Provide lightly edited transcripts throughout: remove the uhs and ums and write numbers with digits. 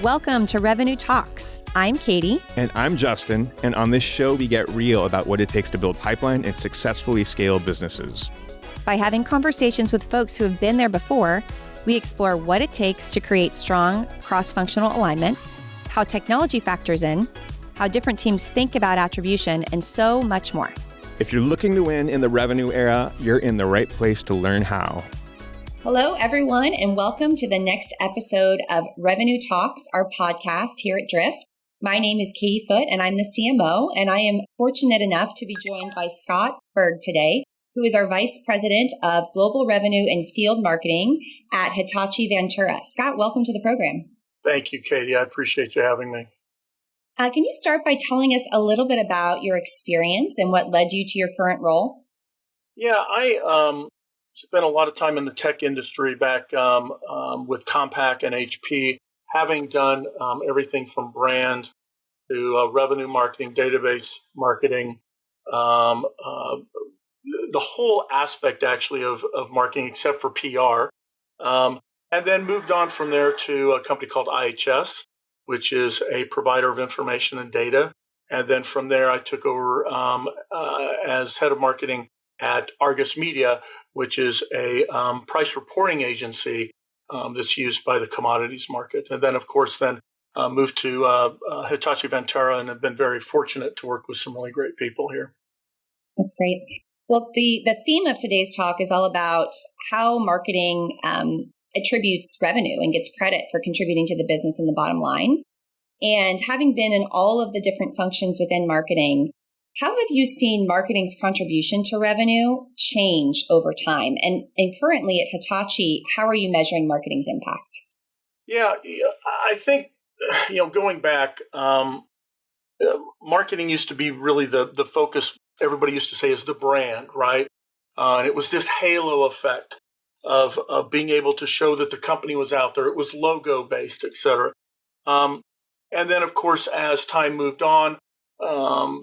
Welcome to Revenue Talks. I'm Katie. And I'm Justin. And on this show, we get real about what it takes to build pipeline and successfully scale businesses. By having conversations with folks who have been there before, we explore what it takes to create strong cross-functional alignment, how technology factors in, how different teams think about attribution, and so much more. If you're looking to win in the revenue era, you're in the right place to learn how. Hello, everyone, and welcome to the next episode of Revenue Talks, our podcast here at Drift. My name is Katie Foote, and I'm the CMO, and I am fortunate enough to be joined by Scott Berg today, who is our Vice President of Global Revenue and Field Marketing at Hitachi Vantara. Scott, welcome to the program. Thank you, Katie. I appreciate you having me. Can you start by telling us a little bit about your experience and what led you to your current role? Yeah, I spent a lot of time in the tech industry back with Compaq and HP, having done everything from brand to revenue marketing, database marketing, the whole aspect actually of marketing except for PR. And then moved on from there to a company called IHS, which is a provider of information and data. And then from there, I took over as head of marketing at Argus Media, which is a price reporting agency that's used by the commodities market. And then, of course, moved to Hitachi Vantara and have been very fortunate to work with some really great people here. That's great. Well, the theme of today's talk is all about how marketing attributes revenue and gets credit for contributing to the business and the bottom line. And having been in all of the different functions within marketing, how have you seen marketing's contribution to revenue change over time? And currently at Hitachi, how are you measuring marketing's impact? Yeah, I think, going back, marketing used to be really the focus. Everybody used to say is the brand, right? And it was this halo effect of being able to show that the company was out there. It was logo based, et cetera. And then, of course, as time moved on,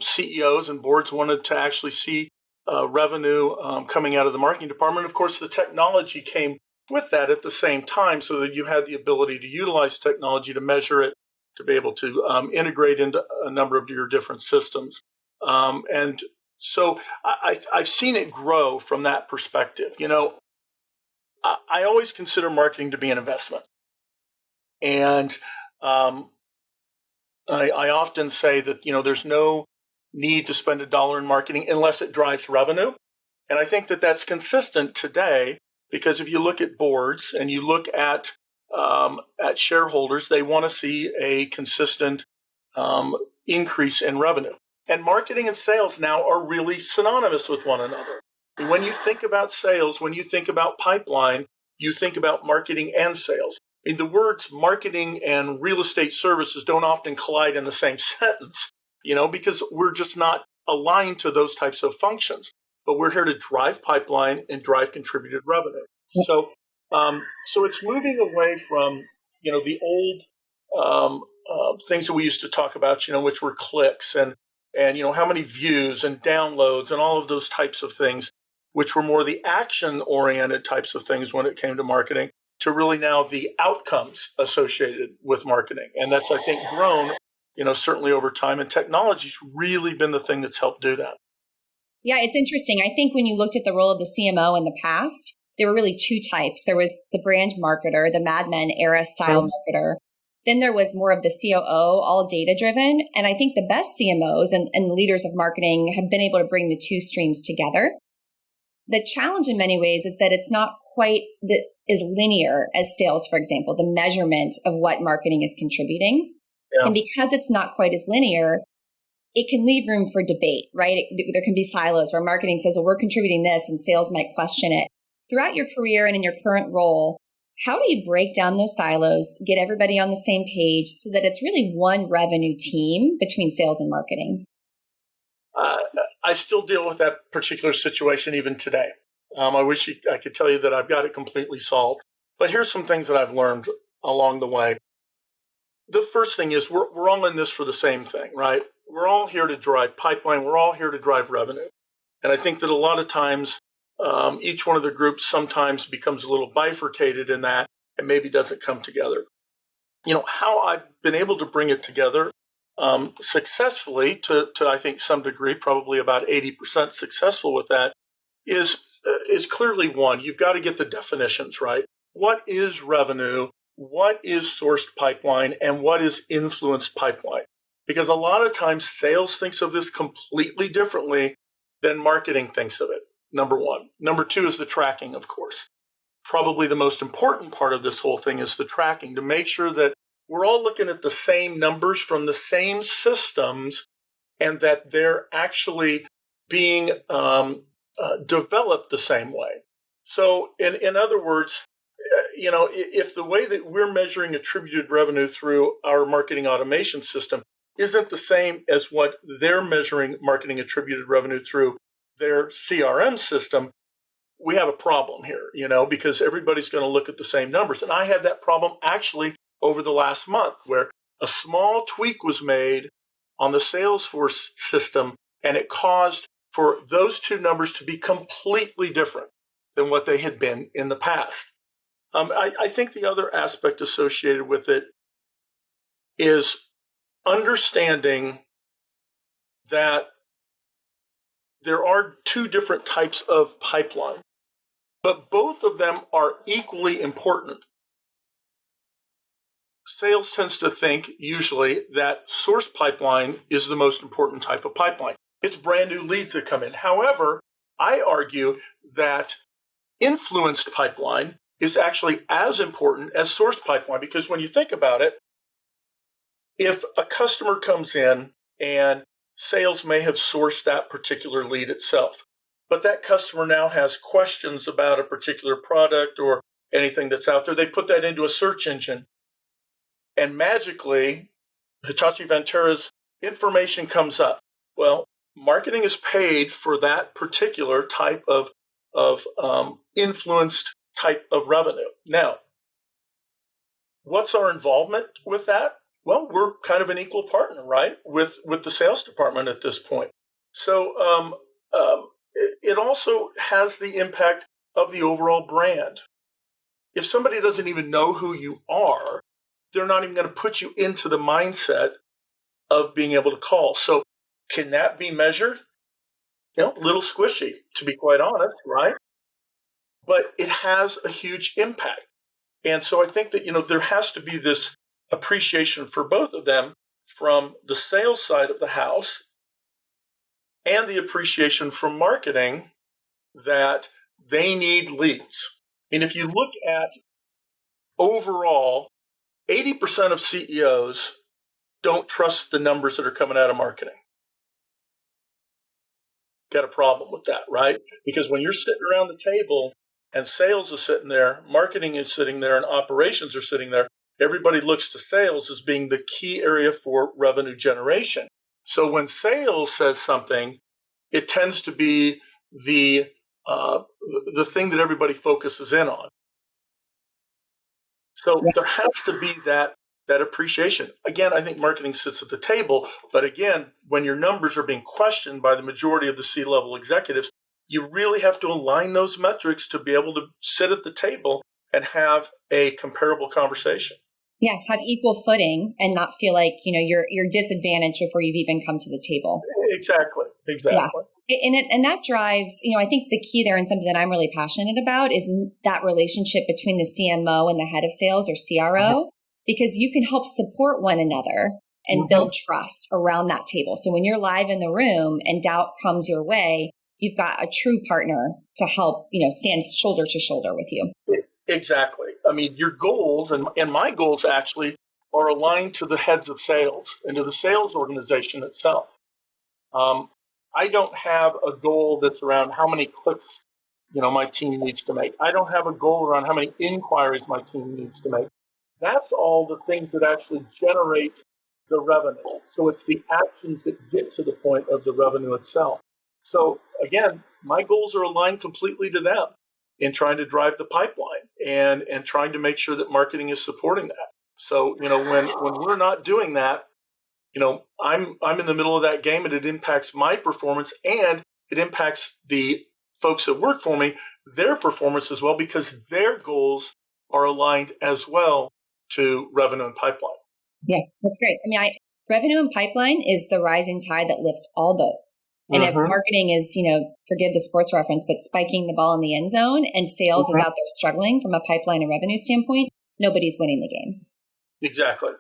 CEOs and boards wanted to actually see revenue coming out of the marketing department. Of course, the technology came with that at the same time so that you had the ability to utilize technology to measure it, to be able to integrate into a number of your different systems. And so I've seen it grow from that perspective. I always consider marketing to be an investment. And I often say that, there's no need to spend $1 in marketing unless it drives revenue. And I think that that's consistent today because if you look at boards and you look at shareholders, they want to see a consistent increase in revenue. And marketing and sales now are really synonymous with one another. When you think about sales, when you think about pipeline, you think about marketing and sales. The words marketing and real estate services don't often collide in the same sentence, because we're just not aligned to those types of functions. But we're here to drive pipeline and drive contributed revenue. So it's moving away from, the old things that we used to talk about, which were clicks and how many views and downloads and all of those types of things, which were more the action-oriented types of things when it came to marketing, to really now the outcomes associated with marketing. And that's, I think, grown, certainly over time. And technology's really been the thing that's helped do that. Yeah, it's interesting. I think when you looked at the role of the CMO in the past, there were really two types. There was the brand marketer, the Mad Men era style marketer. Then there was more of the COO, all data-driven. And I think the best CMOs and leaders of marketing have been able to bring the two streams together. The challenge in many ways is that it's not quite as linear as sales, for example, the measurement of what marketing is contributing. Yeah. And because it's not quite as linear, it can leave room for debate, right? There can be silos where marketing says, well, we're contributing this and sales might question it. Throughout your career and in your current role, how do you break down those silos, get everybody on the same page so that it's really one revenue team between sales and marketing? I still deal with that particular situation even today. I wish I could tell you that I've got it completely solved. But here's some things that I've learned along the way. The first thing is we're all in this for the same thing, right? We're all here to drive pipeline. We're all here to drive revenue. And I think that a lot of times each one of the groups sometimes becomes a little bifurcated in that and maybe doesn't come together. how I've been able to bring it together successfully to I think some degree, probably about 80% successful with that, is clearly one. You've got to get the definitions right. What is revenue? What is sourced pipeline? And what is influenced pipeline? Because a lot of times sales thinks of this completely differently than marketing thinks of it, number one. Number two is the tracking, of course. Probably the most important part of this whole thing is the tracking, to make sure that we're all looking at the same numbers from the same systems and that they're actually being developed the same way. So in other words, if the way that we're measuring attributed revenue through our marketing automation system isn't the same as what they're measuring marketing attributed revenue through their CRM system, we have a problem here, because everybody's going to look at the same numbers. And I had that problem actually over the last month, where a small tweak was made on the Salesforce system, and it caused for those two numbers to be completely different than what they had been in the past. I think the other aspect associated with it is understanding that there are two different types of pipeline, but both of them are equally important. Sales tends to think usually that source pipeline is the most important type of pipeline. It's brand new leads that come in. However, I argue that influenced pipeline is actually as important as source pipeline, because when you think about it, if a customer comes in and sales may have sourced that particular lead itself, but that customer now has questions about a particular product or anything that's out there, they put that into a search engine. And magically, Hitachi Vantara's information comes up. Well, marketing is paid for that particular type of influenced type of revenue. Now, what's our involvement with that? Well, we're kind of an equal partner, right, with the sales department at this point. So it also has the impact of the overall brand. If somebody doesn't even know who you are, they're not even going to put you into the mindset of being able to call. So can that be measured? A little squishy, to be quite honest, right? But it has a huge impact. And so I think that, there has to be this appreciation for both of them from the sales side of the house and the appreciation from marketing that they need leads. And if you look at overall, 80% of CEOs don't trust the numbers that are coming out of marketing. Got a problem with that, right? Because when you're sitting around the table and sales is sitting there, marketing is sitting there, and operations are sitting there, everybody looks to sales as being the key area for revenue generation. So when sales says something, it tends to be the thing that everybody focuses in on. So there has to be that appreciation. Again, I think marketing sits at the table, but again, when your numbers are being questioned by the majority of the C-level executives, you really have to align those metrics to be able to sit at the table and have a comparable conversation. Yeah, have equal footing and not feel like, you're disadvantaged before you've even come to the table. Exactly. Yeah. And that drives, I think the key there, and something that I'm really passionate about, is that relationship between the CMO and the head of sales or CRO, because you can help support one another and build trust around that table. So when you're live in the room and doubt comes your way, you've got a true partner to help, stand shoulder to shoulder with you. Exactly. I mean, your goals and my goals actually are aligned to the heads of sales and to the sales organization itself. I don't have a goal that's around how many clicks, my team needs to make. I don't have a goal around how many inquiries my team needs to make. That's all the things that actually generate the revenue. So it's the actions that get to the point of the revenue itself. So again, my goals are aligned completely to them in trying to drive the pipeline and trying to make sure that marketing is supporting that. So, when we're not doing that, I'm in the middle of that game, and it impacts my performance, and it impacts the folks that work for me, their performance as well, because their goals are aligned as well to revenue and pipeline. Yeah, that's great. I mean, revenue and pipeline is the rising tide that lifts all boats. And if marketing is, forgive the sports reference, but spiking the ball in the end zone, and sales is out there struggling from a pipeline and revenue standpoint, nobody's winning the game. Exactly.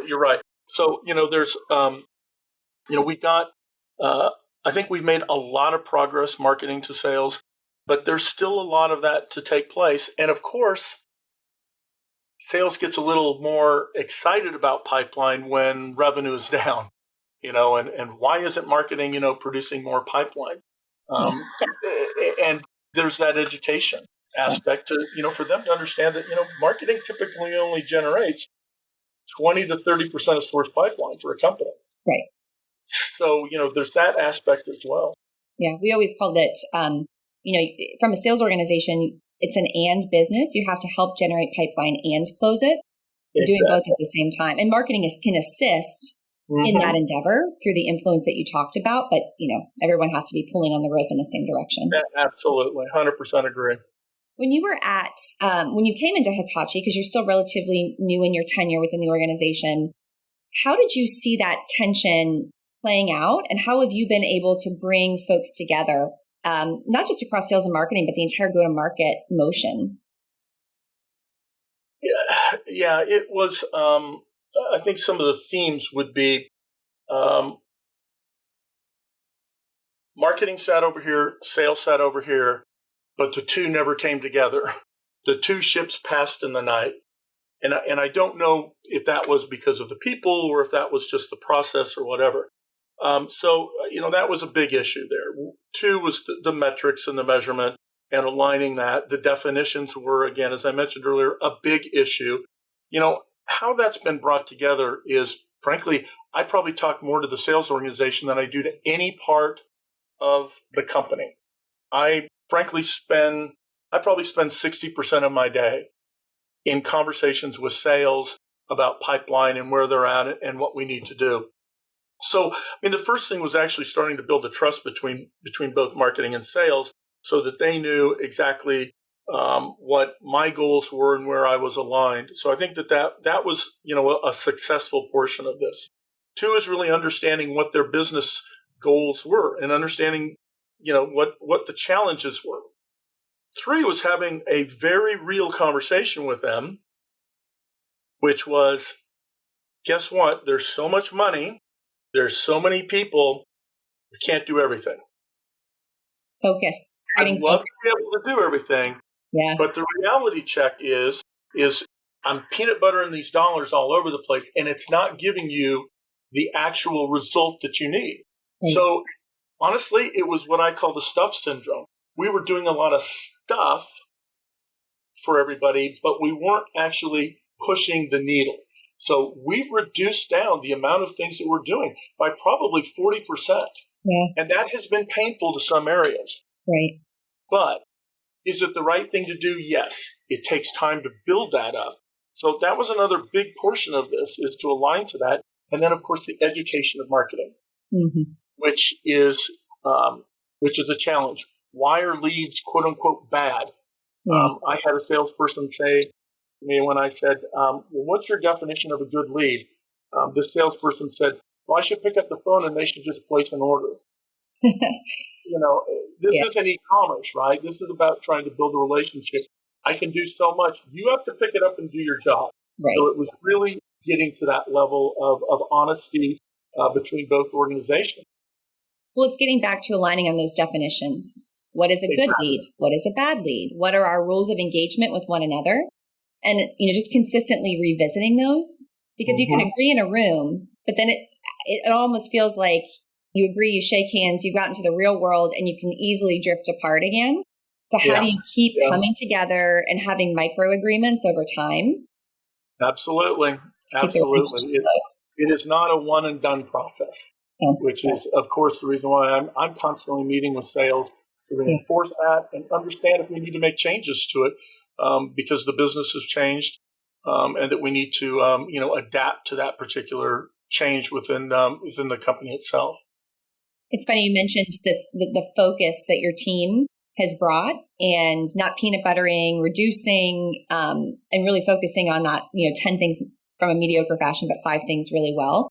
You're right. So, there's, we got, I think we've made a lot of progress marketing to sales, but there's still a lot of that to take place. And of course, sales gets a little more excited about pipeline when revenue is down, and why isn't marketing, producing more pipeline? And there's that education aspect to, for them to understand that, marketing typically only generates 20 to 30% of source pipeline for a company. Right. So, there's that aspect as well. Yeah. We always called it, from a sales organization, it's an and business. You have to help generate pipeline and close it. You're doing both at the same time. And marketing can assist in that endeavor through the influence that you talked about. But, everyone has to be pulling on the rope in the same direction. Yeah, absolutely. 100% agree. When you were when you came into Hitachi, because you're still relatively new in your tenure within the organization, how did you see that tension playing out? And how have you been able to bring folks together, not just across sales and marketing, but the entire go-to-market motion? Yeah, it was, I think some of the themes would be marketing sat over here, sales sat over here, but the two never came together. The two ships passed in the night. And I don't know if that was because of the people or if that was just the process or whatever. So, that was a big issue there. Two was the metrics and the measurement and aligning that. The definitions were, again, as I mentioned earlier, a big issue. How that's been brought together is, frankly, I probably talk more to the sales organization than I do to any part of the company. I probably spend 60% of my day in conversations with sales about pipeline and where they're at and what we need to do. So, the first thing was actually starting to build a trust between both marketing and sales so that they knew exactly what my goals were and where I was aligned. So I think that was, a successful portion of this. Two is really understanding what their business goals were and understanding, what the challenges were. Three was having a very real conversation with them, which was, guess what? There's so much money. There's so many people. We can't do everything. Focus. I'd love to be able to do everything. Yeah. But the reality check is I'm peanut buttering these dollars all over the place, and it's not giving you the actual result that you need. Right. So honestly, it was what I call the stuff syndrome. We were doing a lot of stuff for everybody, but we weren't actually pushing the needle. So we've reduced down the amount of things that we're doing by probably 40%. Yeah. And that has been painful to some areas. Right. But is it the right thing to do? Yes. It takes time to build that up. So that was another big portion of this, is to align to that. And then, of course, the education of marketing, which is a challenge. Why are leads, quote unquote, bad? Yeah. I had a salesperson say to me when I said, well, what's your definition of a good lead? This salesperson said, well, I should pick up the phone and they should just place an order. This isn't e-commerce, right? This is about trying to build a relationship. I can do so much. You have to pick it up and do your job. Right. So it was really getting to that level of honesty between both organizations. Well, it's getting back to aligning on those definitions. What is a good lead? What is a bad lead? What are our rules of engagement with one another? And, just consistently revisiting those, because you can agree in a room, but then it almost feels like you agree, you shake hands, you got into the real world, and you can easily drift apart again. So how do you keep coming together and having micro agreements over time? Absolutely. It is not a one and done process, which is, of course, the reason why I'm constantly meeting with sales to reinforce that and understand if we need to make changes to it, because the business has changed, and that we need to, adapt to that particular change within the company itself. It's funny you mentioned the focus that your team has brought, and not peanut buttering, reducing, and really focusing on not, 10 things from a mediocre fashion, but 5 things really well.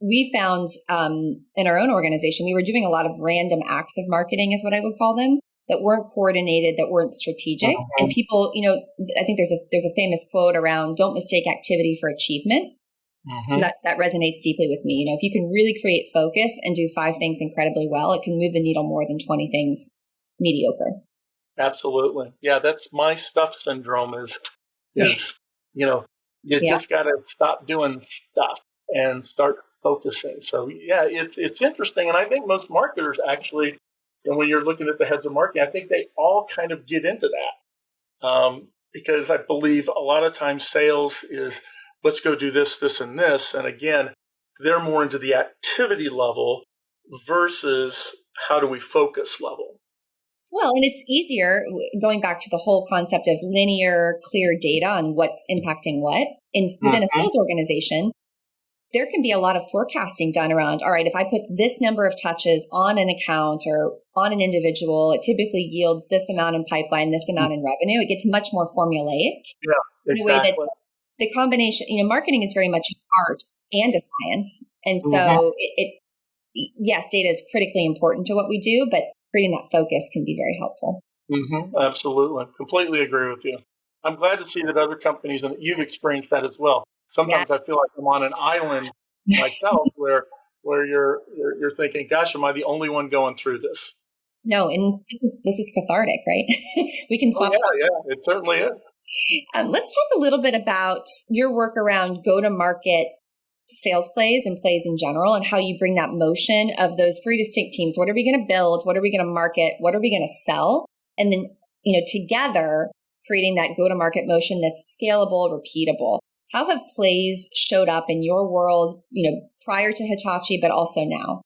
We found in our own organization, we were doing a lot of random acts of marketing is what I would call them, that weren't coordinated, that weren't strategic. And people, I think there's a famous quote around, don't mistake activity for achievement. That resonates deeply with me. If you can really create focus and do 5 things incredibly well, it can move the needle more than 20 things mediocre. Absolutely. Yeah, that's my stuff syndrome is you just got to stop doing stuff and start focusing. So yeah, it's interesting. And I think most marketers actually, when you're looking at the heads of marketing, I think they all kind of get into that. Because I believe a lot of times sales is, let's go do this, this, and this. And again, they're more into the activity level versus how do we focus level. Well, and it's easier, going back to the whole concept of linear, clear data on what's impacting what. Within a sales organization, there can be a lot of forecasting done around, all right, if I put this number of touches on an account or on an individual, it typically yields this amount in pipeline, this amount in revenue. It gets much more formulaic. Yeah, exactly. In a way that the combination, marketing is very much an art and a science. And so yes, data is critically important to what we do, but creating that focus can be very helpful. Absolutely. Completely agree with you. I'm glad to see that other companies, and you've experienced that as well. Sometimes I feel like I'm on an island myself where you're thinking, gosh, am I the only one going through this? No, and this is cathartic, right? We can swap. Yeah, it certainly is. Let's talk a little bit about your work around go-to-market sales plays and plays in general, and how you bring that motion of those 3 distinct teams. What are we going to build? What are we going to market? What are we going to sell? And then, together creating that go-to-market motion that's scalable, repeatable. How have plays showed up in your world, prior to Hitachi, but also now?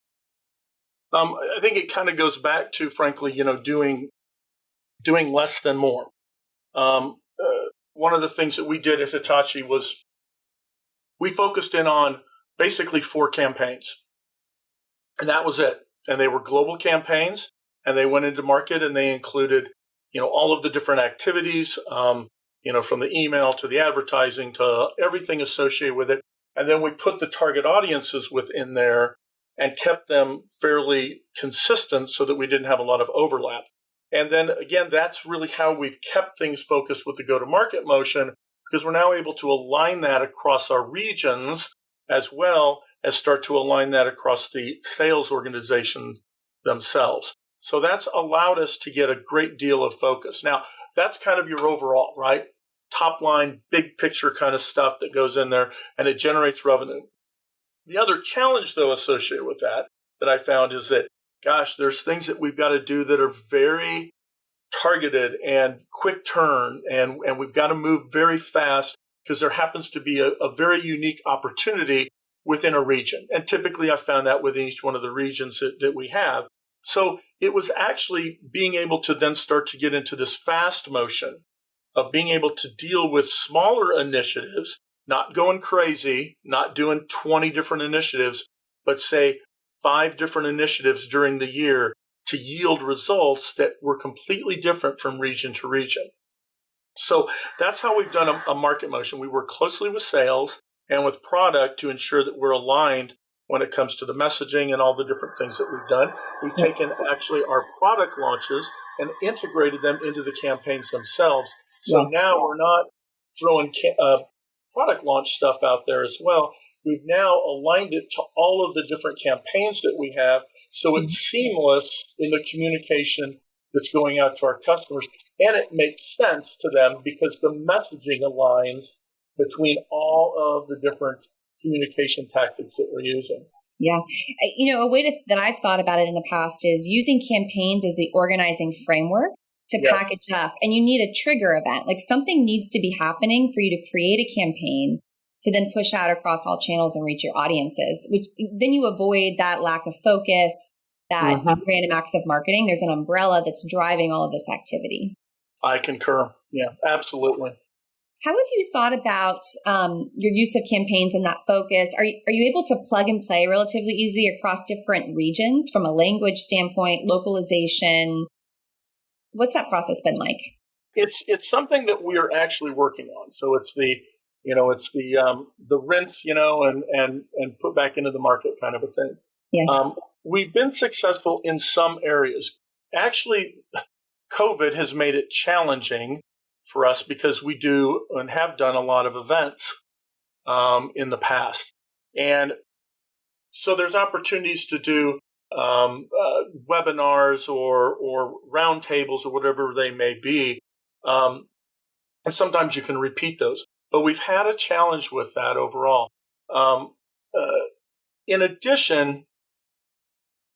I think it kind of goes back to, frankly, doing less than more. One of the things that we did at Hitachi was we focused in on basically 4 campaigns, and that was it. And they were global campaigns, and they went into market, and they included, all of the different activities, from the email to the advertising to everything associated with it. And then we put the target audiences within there and kept them fairly consistent so that we didn't have a lot of overlap. And then again, that's really how we've kept things focused with the go-to-market motion, because we're now able to align that across our regions as well as start to align that across the sales organization themselves. So that's allowed us to get a great deal of focus. Now, that's kind of your overall, right? Top line, big picture kind of stuff that goes in there, and it generates revenue. The other challenge, though, associated with that I found is that, gosh, there's things that we've got to do that are very targeted and quick turn, and we've got to move very fast because there happens to be a very unique opportunity within a region. And typically I found that within each one of the regions that we have. So it was actually being able to then start to get into this fast motion of being able to deal with smaller initiatives, not going crazy, not doing 20 different initiatives, but say 5 different initiatives during the year to yield results that were completely different from region to region. So that's how we've done a market motion. We work closely with sales and with product to ensure that we're aligned when it comes to the messaging and all the different things that we've done. We've taken actually our product launches and integrated them into the campaigns themselves. So now we're not throwing product launch stuff out there as well. We've now aligned it to all of the different campaigns that we have, so it's seamless in the communication that's going out to our customers, and it makes sense to them because the messaging aligns between all of the different communication tactics that we're using. Yeah. A way that I've thought about it in the past is using campaigns as the organizing framework to package up, and you need a trigger event. Like something needs to be happening for you to create a campaign to then push out across all channels and reach your audiences, which then you avoid that lack of focus, that random acts of marketing. There's an umbrella that's driving all of this activity. I concur. Yeah, absolutely. How have you thought about your use of campaigns and that focus? Are you able to plug and play relatively easily across different regions from a language standpoint, localization? What's that process been like? It's something that we are actually working on. So it's the rinse, and put back into the market kind of a thing. Yeah. We've been successful in some areas. Actually, COVID has made it challenging for us because we do and have done a lot of events in the past. And so there's opportunities to do webinars or roundtables or whatever they may be. And sometimes you can repeat those. But we've had a challenge with that overall. In addition,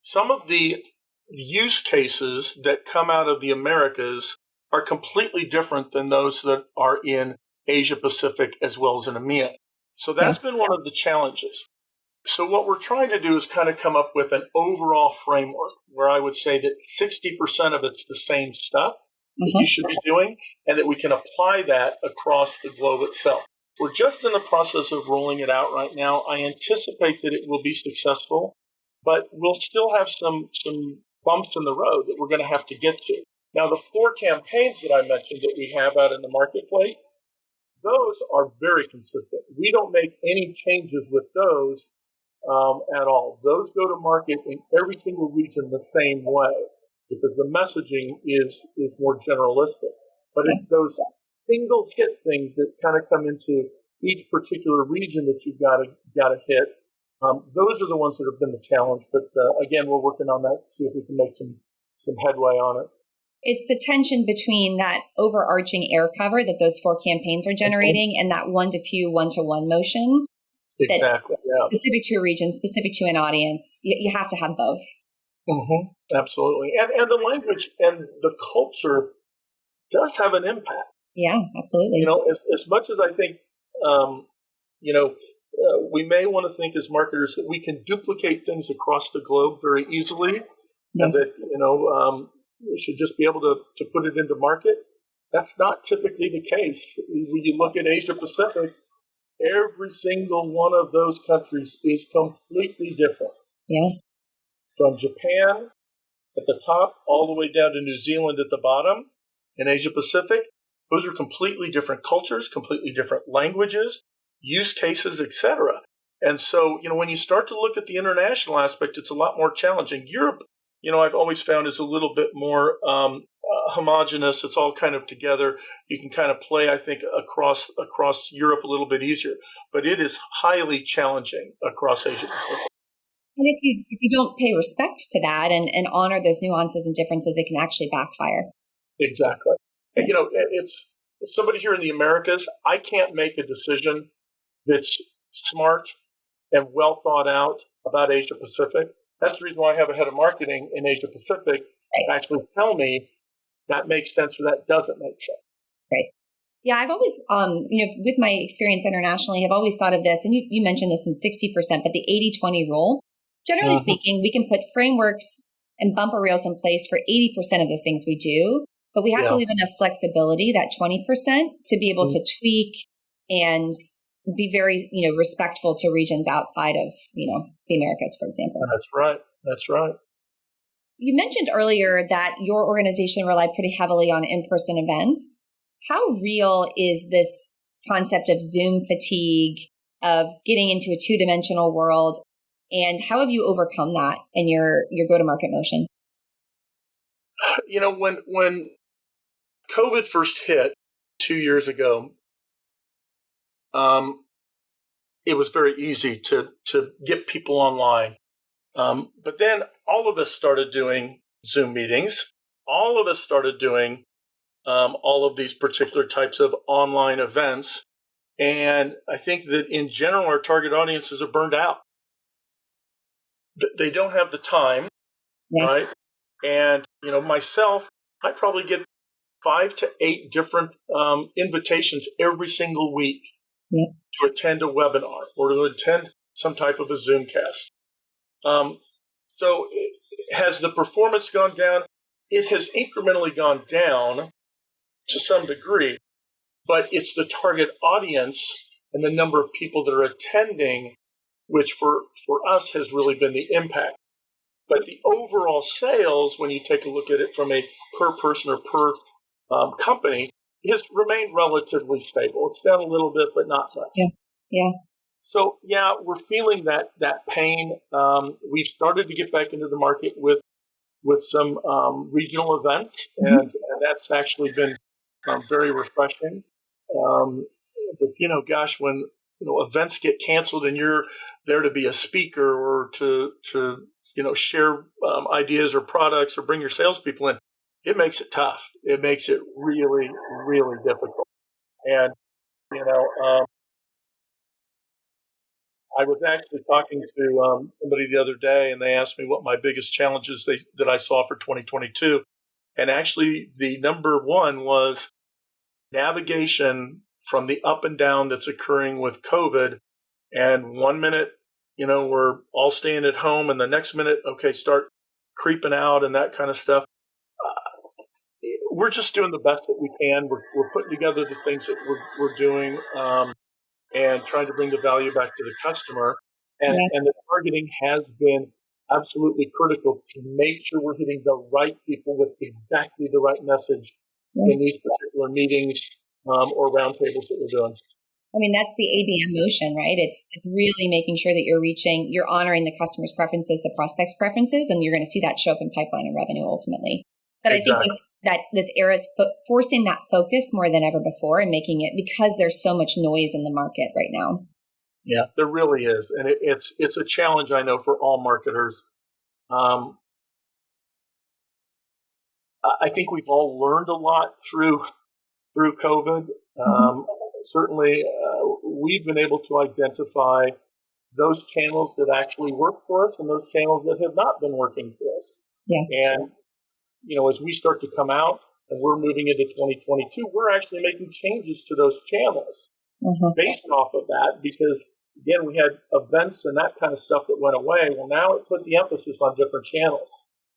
some of the use cases that come out of the Americas are completely different than those that are in Asia Pacific as well as in EMEA. So that's been one of the challenges. So what we're trying to do is kind of come up with an overall framework where I would say that 60% of it's the same stuff that you should be doing, and that we can apply that across the globe itself. We're just in the process of rolling it out right now. I anticipate that it will be successful, but we'll still have some bumps in the road that we're going to have to get to. Now, the 4 campaigns that I mentioned that we have out in the marketplace, those are very consistent. We don't make any changes with those at all. Those go to market in every single region the same way because the messaging is more generalistic. But it's those single hit things that kind of come into each particular region that you've got to hit. Those are the ones that have been the challenge. But again, we're working on that to see if we can make some headway on it. It's the tension between that overarching air cover that those 4 campaigns are generating and that one-to-few, one-to-one motion. Exactly. That's specific to a region, specific to an audience. You have to have both. Mm-hmm. Absolutely. And the language and the culture does have an impact. Yeah, absolutely. As much as I think, we may want to think as marketers that we can duplicate things across the globe very easily and that, we should just be able to put it into market. That's not typically the case. When you look at Asia Pacific, every single one of those countries is completely different. Yeah. From Japan at the top all the way down to New Zealand at the bottom in Asia Pacific, those are completely different cultures, completely different languages, use cases, etc. And so, when you start to look at the international aspect, it's a lot more challenging. Europe, I've always found is a little bit more homogenous. It's all kind of together. You can kind of play, I think, across Europe a little bit easier, but it is highly challenging across Asia Pacific. And if you don't pay respect to that and honor those nuances and differences, it can actually backfire. Exactly. And, it's somebody here in the Americas, I can't make a decision that's smart and well thought out about Asia Pacific. That's the reason why I have a head of marketing in Asia Pacific to actually tell me that makes sense or that doesn't make sense. Right. Yeah, I've always, with my experience internationally, have always thought of this, and you mentioned this in 60%, but the 80-20 rule. Generally speaking, we can put frameworks and bumper reels in place for 80% of the things we do, but we have to leave enough flexibility, that 20%, to be able to tweak and be very, respectful to regions outside of, the Americas, for example. That's right. You mentioned earlier that your organization relied pretty heavily on in-person events. How real is this concept of Zoom fatigue, of getting into a 2-dimensional world? And how have you overcome that in your go-to-market motion? When COVID first hit 2 years ago, it was very easy to get people online. But then all of us started doing Zoom meetings. All of us started doing all of these particular types of online events. And I think that in general, our target audiences are burned out. They don't have the time, right? And, myself, I probably get 5 to 8 different invitations every single week to attend a webinar or to attend some type of a Zoomcast. So has the performance gone down? It has incrementally gone down to some degree, but it's the target audience and the number of people that are attending, which for us has really been the impact. But the overall sales, when you take a look at it from a per person or per company, has remained relatively stable. It's down a little bit, but not much. Yeah. Yeah. So yeah, we're feeling that pain. We've started to get back into the market with some regional events, and that's actually been very refreshing. But gosh, when events get canceled and you're there to be a speaker or to share ideas or products or bring your salespeople in, it makes it tough. It makes it really, really difficult. And I was actually talking to somebody the other day, and they asked me what my biggest challenges that I saw for 2022. And actually, the number one was navigation from the up and down that's occurring with COVID. And 1 minute, we're all staying at home, and the next minute, okay, start creeping out and that kind of stuff. We're just doing the best that we can. We're putting together the things that we're doing. And trying to bring the value back to the customer. And the targeting has been absolutely critical to make sure we're hitting the right people with exactly the right message in these particular meetings or roundtables that we're doing. I mean, that's the ABM motion, right? It's really making sure that you're honoring the customer's preferences, the prospect's preferences, and you're going to see that show up in pipeline and revenue ultimately. But exactly. I think this era is forcing that focus more than ever before and making it, because there's so much noise in the market right now. Yeah, there really is. And it's a challenge, I know, for all marketers. I think we've all learned a lot through COVID. Certainly, we've been able to identify those channels that actually work for us and those channels that have not been working for us. Yeah. And as we start to come out and we're moving into 2022, we're actually making changes to those channels based off of that, because, again, we had events and that kind of stuff that went away. Well, now it put the emphasis on different channels.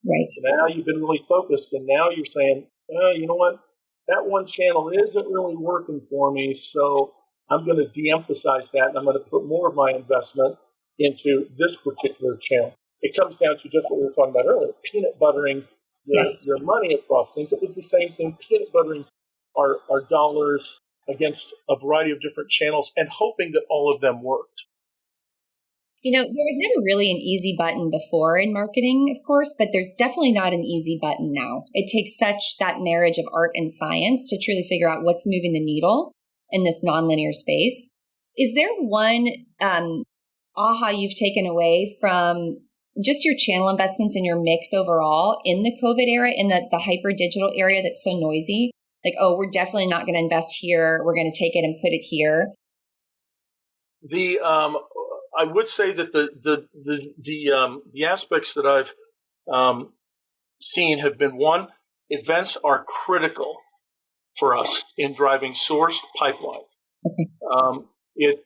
Right. So now you've been really focused, and now you're saying, you know what, that one channel isn't really working for me, so I'm going to de-emphasize that, and I'm going to put more of my investment into this particular channel. It comes down to just what we were talking about earlier, peanut buttering your money across things. It was the same thing, peanut buttering our dollars against a variety of different channels and hoping that all of them worked. There was never really an easy button before in marketing, of course, but there's definitely not an easy button now. It takes such that marriage of art and science to truly figure out what's moving the needle in this nonlinear space. Is there one aha you've taken away from just your channel investments and your mix overall in the COVID era, in the hyper digital area that's so noisy? Like, oh, we're definitely not going to invest here. We're going to take it and put it here. I would say that the aspects that I've seen have been, one, events are critical for us in driving sourced pipeline. Okay.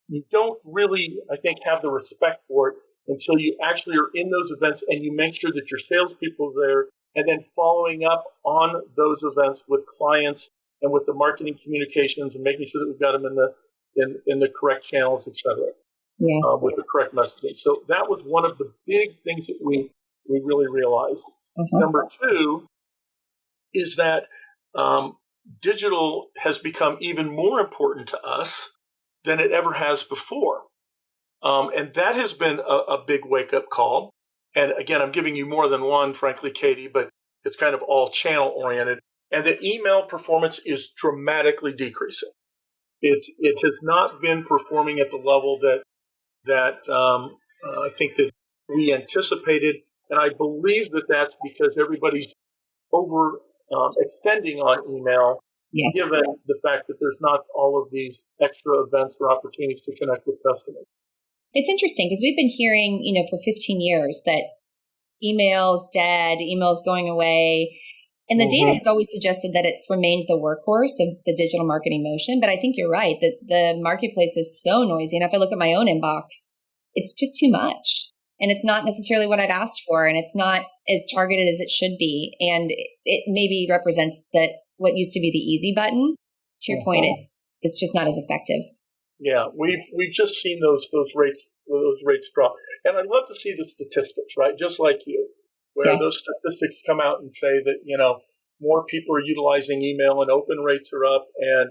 You don't really, I think, have the respect for it until you actually are in those events and you make sure that your salespeople are there, and then following up on those events with clients and with the marketing communications and making sure that we've got them in the correct channels, et cetera, with the correct messaging. So that was one of the big things that we really realized. Number two is that digital has become even more important to us than it ever has before. And that has been a big wake-up call. And again, I'm giving you more than one, frankly, Katie, but it's kind of all channel-oriented. And the email performance is dramatically decreasing. It has not been performing at the level that I think that we anticipated. And I believe that that's because everybody's over extending on email, given the fact that there's not all of these extra events or opportunities to connect with customers. It's interesting because we've been hearing, for 15 years that email's dead, email's going away. And the data has always suggested that it's remained the workhorse of the digital marketing motion. But I think you're right that the marketplace is so noisy. And if I look at my own inbox, it's just too much. And it's not necessarily what I've asked for. And it's not as targeted as it should be. And it maybe represents that what used to be the easy button. To your point, it's just not as effective. Yeah, we've just seen those rates those rates drop. And I'd love to see the statistics, right? Just like you, where those statistics come out and say that, more people are utilizing email and open rates are up and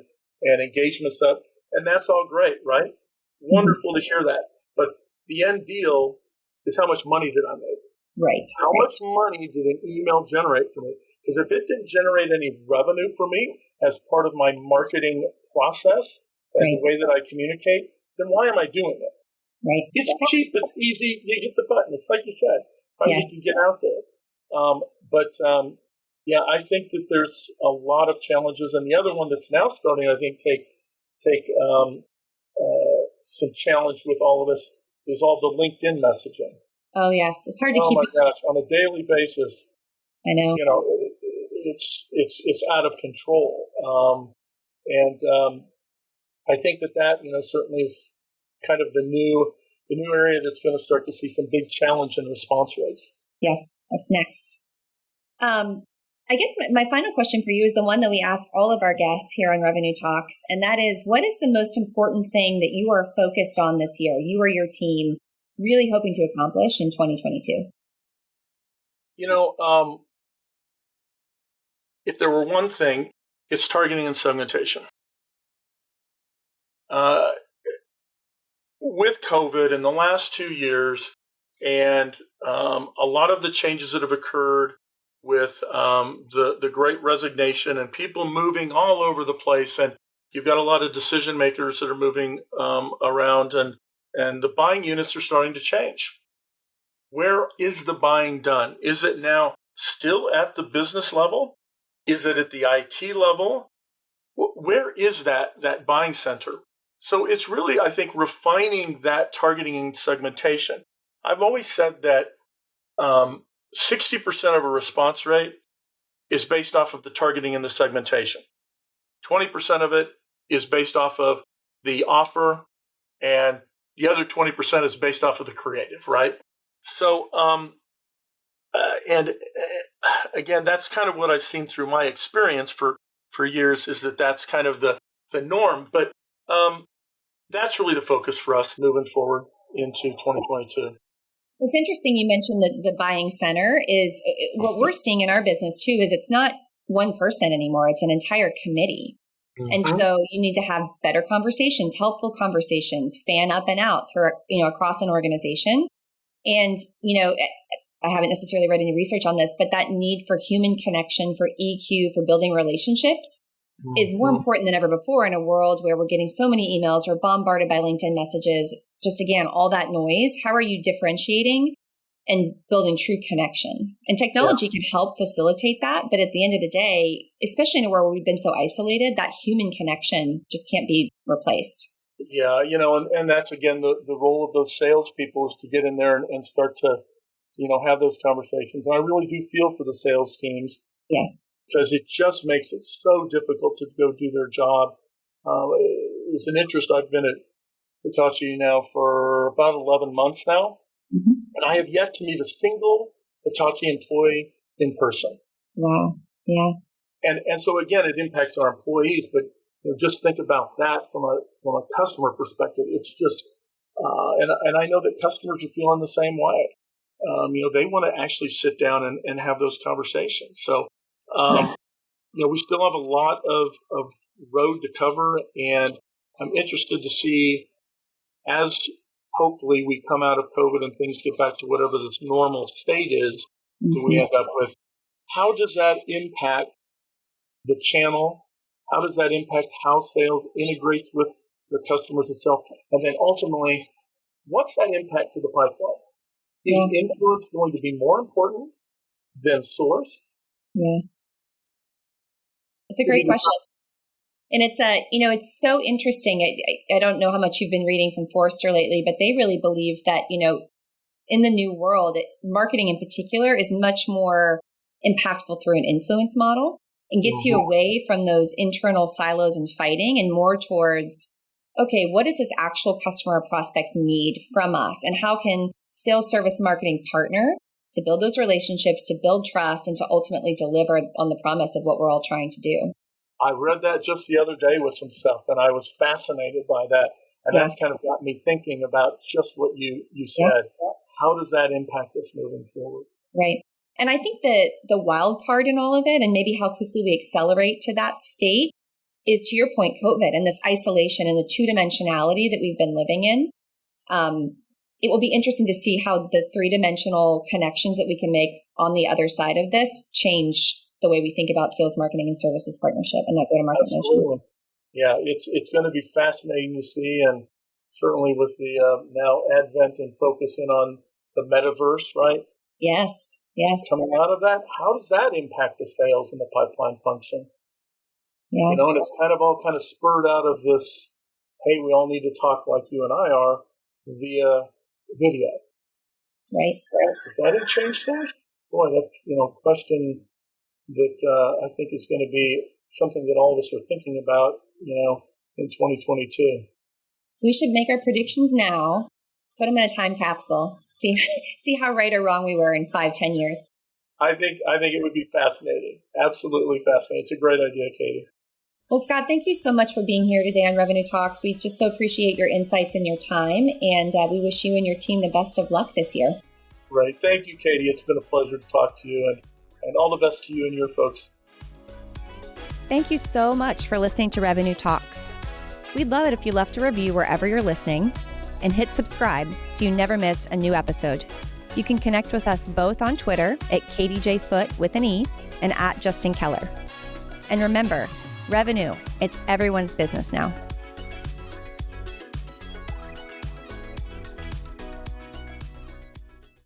engagement's up. And that's all great, right? Wonderful to hear that. But the end deal is how much money did I make? Right. How much money did an email generate for me? Because if it didn't generate any revenue for me as part of my marketing process and the way that I communicate, then why am I doing it? Right. It's cheap. It's easy. You hit the button. It's like you said. Right? You can get out there. Yeah, I think that there's a lot of challenges. And the other one that's now starting, I think, take some challenge with all of this is all the LinkedIn messaging. Oh, yes. It's hard to keep. Oh, my gosh. On a daily basis, I know. It's out of control. I think that certainly is kind of the new area that's going to start to see some big challenge in response rates. Yeah, that's next. I guess my final question for you is the one that we ask all of our guests here on Revenue Talks, and that is, what is the most important thing that you are focused on this year, you or your team, really hoping to accomplish in 2022? If there were one thing, it's targeting and segmentation. With COVID in the last 2 years and a lot of the changes that have occurred with the Great Resignation and people moving all over the place, and you've got a lot of decision makers that are moving around, and the buying units are starting to change. Where is the buying done? Is it now still at the business level? Is it at the IT level? Where is that buying center? So it's really, I think, refining that targeting and segmentation. I've always said that 60% of a response rate is based off of the targeting and the segmentation. 20% of it is based off of the offer, and the other 20% is based off of the creative, right? So, again, that's kind of what I've seen through my experience for years, is that's kind of the norm. But that's really the focus for us moving forward into 2022. It's interesting you mentioned that the buying center is what we're seeing in our business too, is it's not one person anymore. It's an entire committee. Mm-hmm. And so you need to have better conversations, helpful conversations, fan up and out through, across an organization. And, I haven't necessarily read any research on this, but that need for human connection, for EQ, for building relationships is more important than ever before in a world where we're getting so many emails, we're bombarded by LinkedIn messages, just again, all that noise. How are you differentiating and building true connection? And technology can help facilitate that. But at the end of the day, especially in a world where we've been so isolated, that human connection just can't be replaced. Yeah, and that's, again, the role of those salespeople is to get in there and start to, have those conversations. And I really do feel for the sales teams. Yeah. Because it just makes it so difficult to go do their job. It's an interest. I've been at Hitachi now for about 11 months now, and I have yet to meet a single Hitachi employee in person. Wow. Yeah. And so again, it impacts our employees, but just think about that from a customer perspective. It's just, and I know that customers are feeling the same way. They want to actually sit down and have those conversations. So. We still have a lot of road to cover, and I'm interested to see, as hopefully we come out of COVID and things get back to whatever this normal state is that we end up with, how does that impact the channel? How does that impact how sales integrates with the customers itself? And then ultimately, what's that impact to the pipeline? Is influence going to be more important than source? Yeah. It's a great question. And it's it's so interesting. I don't know how much you've been reading from Forrester lately, but they really believe that, in the new world, marketing in particular is much more impactful through an influence model and gets you away from those internal silos and fighting and more towards, okay, what does this actual customer or prospect need from us? And how can sales, service, marketing partner to build those relationships, to build trust, and to ultimately deliver on the promise of what we're all trying to do? I read that just the other day with some stuff, and I was fascinated by that. And that's kind of got me thinking about just what you said. How does that impact us moving forward? Right. And I think that the wild card in all of it, and maybe how quickly we accelerate to that state, is, to your point, COVID and this isolation and the two-dimensionality that we've been living in. It will be interesting to see how the three-dimensional connections that we can make on the other side of this change the way we think about sales, marketing, and services partnership and that go-to-market motion. Yeah, it's going to be fascinating to see, and certainly with the now advent and focusing on the metaverse, right? Yes. Coming out of that, how does that impact the sales and the pipeline function? Yeah. And it's kind of spurred out of this, hey, we all need to talk like you and I are via video. Right. Does that change things? Boy, that's, a question that I think is going to be something that all of us are thinking about, in 2022. We should make our predictions now, put them in a time capsule, see how right or wrong we were in 5-10 years. I think it would be fascinating. Absolutely fascinating. It's a great idea, Katie. Well, Scott, thank you so much for being here today on Revenue Talks. We just so appreciate your insights and your time, and we wish you and your team the best of luck this year. Great. Thank you, Katie. It's been a pleasure to talk to you, and all the best to you and your folks. Thank you so much for listening to Revenue Talks. We'd love it if you left a review wherever you're listening and hit subscribe so you never miss a new episode. You can connect with us both on Twitter at KDJFoot with an E and at Justin Keller. And remember, revenue, it's everyone's business now.